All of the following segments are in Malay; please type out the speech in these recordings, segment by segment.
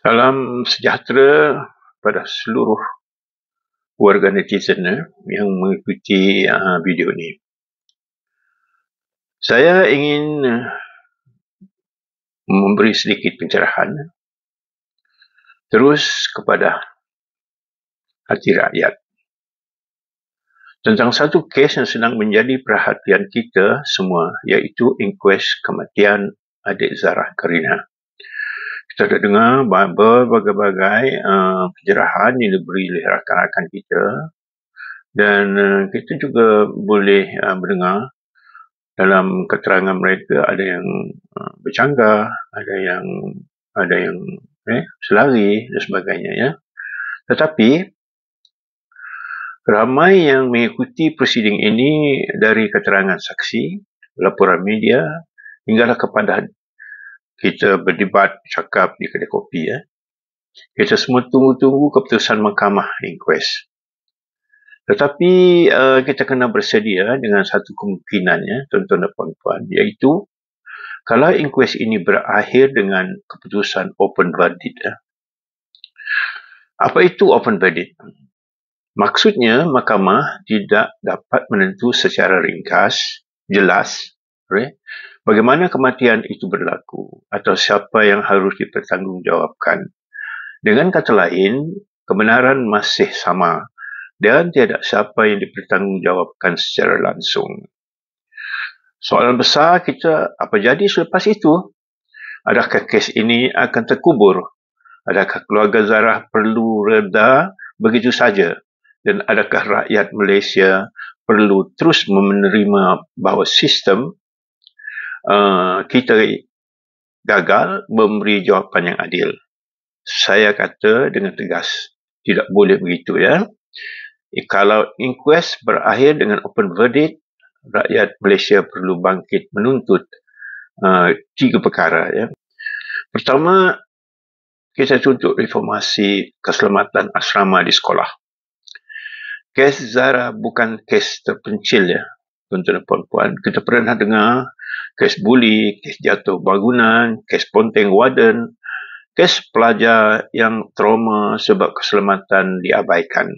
Salam sejahtera pada seluruh warga netizen yang mengikuti video ini. Saya ingin memberi sedikit pencerahan terus kepada hati rakyat tentang satu kes yang sedang menjadi perhatian kita semua, iaitu inkuest kematian adik Zarah Karina. Kita dah dengar berbagai-bagai pencerahan yang diberi oleh rakan-rakan kita, dan kita juga boleh mendengar dalam keterangan mereka ada yang bercanggah, ada yang selari dan sebagainya, ya. Tetapi ramai yang mengikuti prosiding ini dari keterangan saksi, laporan media, hinggalah kepada kita berdebat, cakap di kedai kopi, ya. Kita semua tunggu-tunggu keputusan mahkamah inquest. Tetapi kita kena bersedia dengan satu kemungkinan, ya, tuan-tuan dan puan-puan, iaitu kalau inquest ini berakhir dengan keputusan open verdict. Ya. Apa itu open verdict? Maksudnya, mahkamah tidak dapat menentu secara ringkas, jelas, bagaimana kematian itu berlaku atau siapa yang harus dipertanggungjawabkan. Dengan kata lain, kebenaran masih sama dan tiada siapa yang dipertanggungjawabkan secara langsung. Soalan besar kita, apa jadi selepas itu? Adakah kes ini akan terkubur? Adakah keluarga Zarah perlu reda begitu saja? Dan adakah rakyat Malaysia perlu terus menerima bahawa sistem kita gagal memberi jawapan yang adil? Saya kata dengan tegas, tidak boleh begitu, ya. Kalau inquest berakhir dengan open verdict, rakyat Malaysia perlu bangkit menuntut 3 perkara, ya. Pertama, kita tuntut reformasi keselamatan asrama di sekolah. Kes Zarah bukan kes terpencil, ya, tuan-tuan dan puan-puan. Kita pernah dengar kes buli, kes jatuh bangunan, kes ponteng warden, kes pelajar yang trauma sebab keselamatan diabaikan.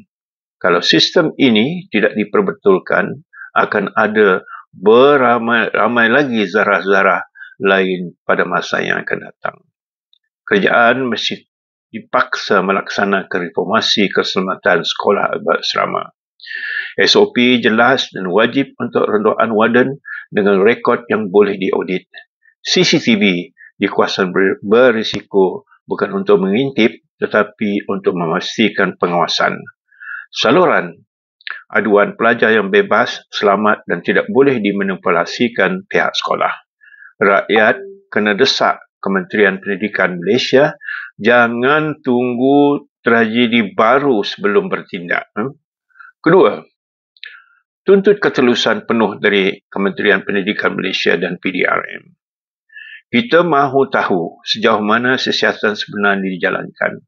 Kalau sistem ini tidak diperbetulkan, akan ada beramai lagi Zarah-Zarah lain pada masa yang akan datang. Kerajaan mesti dipaksa melaksanakan reformasi keselamatan sekolah asrama. SOP jelas dan wajib untuk renduan warden dengan rekod yang boleh diaudit. CCTV di kawasan berisiko bukan untuk mengintip tetapi untuk memastikan pengawasan. Saluran aduan pelajar yang bebas, selamat dan tidak boleh dimanipulasikan pihak sekolah. Rakyat kena desak Kementerian Pendidikan Malaysia jangan tunggu tragedi baru sebelum bertindak. Kedua, tuntut ketulusan penuh dari Kementerian Pendidikan Malaysia dan PDRM. Kita mahu tahu sejauh mana siasatan sebenar dijalankan.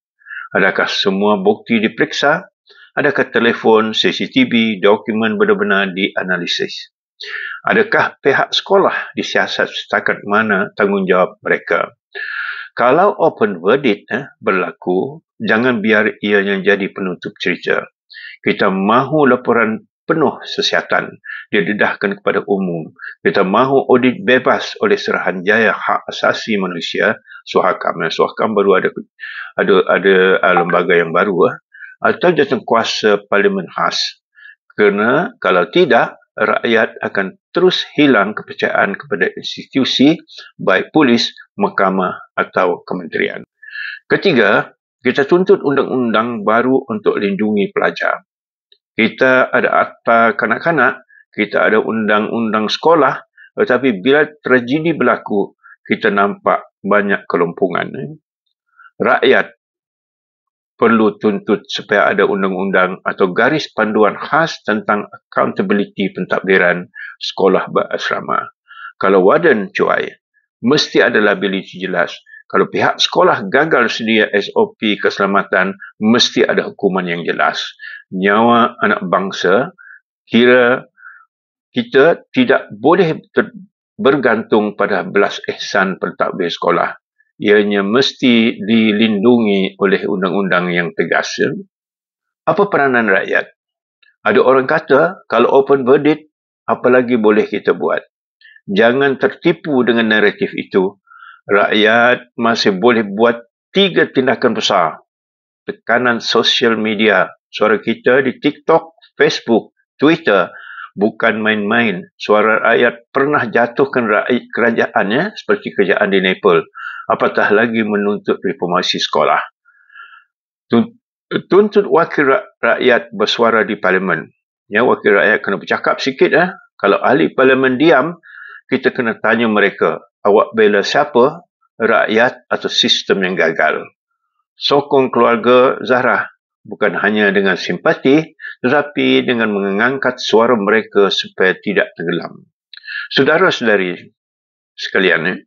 Adakah semua bukti diperiksa? Adakah telefon, CCTV, dokumen benar-benar dianalisis? Adakah pihak sekolah disiasat setakat mana tanggungjawab mereka? Kalau open verdict berlaku, jangan biar ia yang jadi penutup cerita. Kita mahu laporan penuh kesihatan didedahkan kepada umum. Kita mahu audit bebas oleh Suruhanjaya Hak Asasi Manusia, Suhakam. Suhakam baru ada lembaga yang baru, atau jawatankuasa Parlimen khas. Kerana kalau tidak, rakyat akan terus hilang kepercayaan kepada institusi, baik polis, mahkamah atau kementerian. Ketiga, kita tuntut undang-undang baru untuk lindungi pelajar. Kita ada Akta Kanak-kanak, kita ada undang-undang sekolah, tetapi bila tragedi berlaku, kita nampak banyak kelumpungan. Rakyat perlu tuntut supaya ada undang-undang atau garis panduan khas tentang accountability pentadbiran sekolah berasrama. Kalau warden cuai, mesti ada liability jelas. Kalau pihak sekolah gagal sedia SOP keselamatan, mesti ada hukuman yang jelas. Nyawa anak bangsa, kira kita tidak boleh bergantung pada belas ihsan pentadbir sekolah. ianya mesti dilindungi oleh undang-undang yang tegas. Apa peranan rakyat? Ada orang kata, kalau open verdict, apa lagi boleh kita buat? Jangan tertipu dengan naratif itu. Rakyat masih boleh buat 3 tindakan besar. Tekanan sosial media, suara kita di TikTok, Facebook, Twitter, bukan main-main. Suara rakyat pernah jatuhkan kerajaan, seperti kerajaan di Nepal. Apatah lagi menuntut reformasi sekolah. Tuntut wakil rakyat bersuara di parlimen. Wakil rakyat kena bercakap sikit. Kalau ahli parlimen diam, kita kena tanya mereka, awak bela siapa? Rakyat atau sistem yang gagal? Sokong keluarga Zahra, bukan hanya dengan simpati, tetapi dengan mengangkat suara mereka supaya tidak tenggelam. Saudara-saudari sekalian,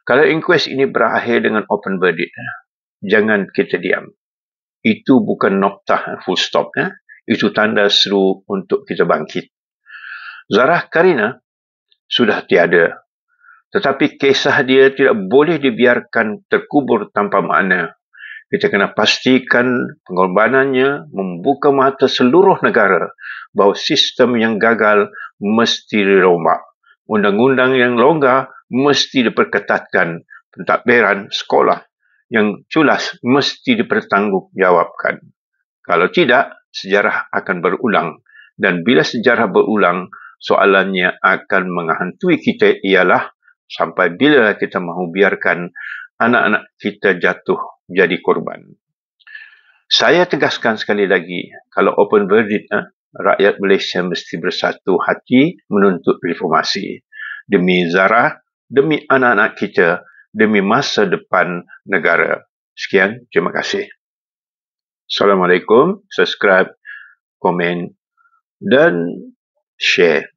kalau inkuest ini berakhir dengan open verdict, jangan kita diam. Itu bukan noktah, full stop. Itu tanda seru untuk kita bangkit. Zahra Karina sudah tiada. Tetapi kisah dia tidak boleh dibiarkan terkubur tanpa makna. Kita kena pastikan pengorbanannya membuka mata seluruh negara bahawa sistem yang gagal mesti dirombak. Undang-undang yang longgar mesti diperketatkan. Pentadbiran sekolah yang culas mesti dipertanggungjawabkan. Kalau tidak, sejarah akan berulang. Dan bila sejarah berulang, soalannya akan menghantui kita ialah sampai bila kita mahu biarkan anak-anak kita jatuh jadi korban. Saya tegaskan sekali lagi, kalau open verdict, rakyat Malaysia mesti bersatu hati menuntut reformasi. Demi Zahra, demi anak-anak kita, demi masa depan negara. Sekian, terima kasih. Assalamualaikum, subscribe, komen dan share.